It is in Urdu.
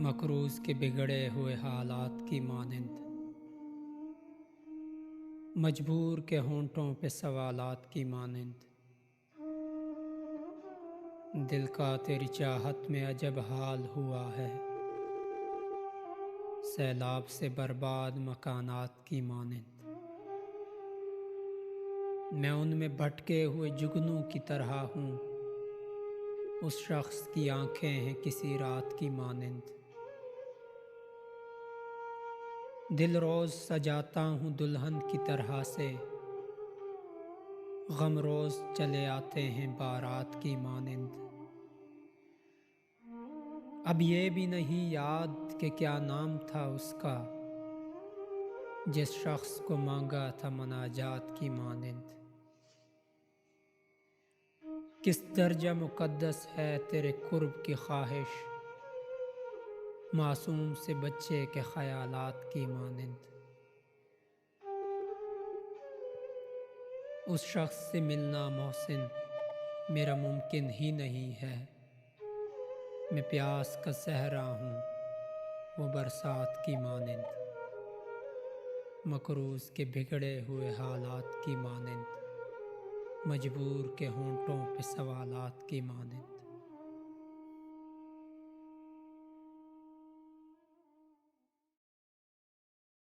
مقروض کے بگڑے ہوئے حالات کی مانند، مجبور کے ہونٹوں پہ سوالات کی مانند، دل کا تیری چاہت میں عجب حال ہوا ہے، سیلاب سے برباد مکانات کی مانند۔ میں ان میں بھٹکے ہوئے جگنوں کی طرح ہوں، اس شخص کی آنکھیں ہیں کسی رات کی مانند۔ دل روز سجاتا ہوں دلہن کی طرح سے، غم روز چلے آتے ہیں بارات کی مانند۔ اب یہ بھی نہیں یاد کہ کیا نام تھا اس کا، جس شخص کو مانگا تھا مناجات کی مانند۔ کس درجہ مقدس ہے تیرے قرب کی خواہش، معصوم سے بچے کے خیالات کی مانند۔ اس شخص سے ملنا محسن میرا ممکن ہی نہیں ہے، میں پیاس کا صحرا ہوں وہ برسات کی مانند، مقروض کے بگڑے ہوئے حالات کی مانند، مجبور کے ہونٹوں پہ سوالات کی مانند۔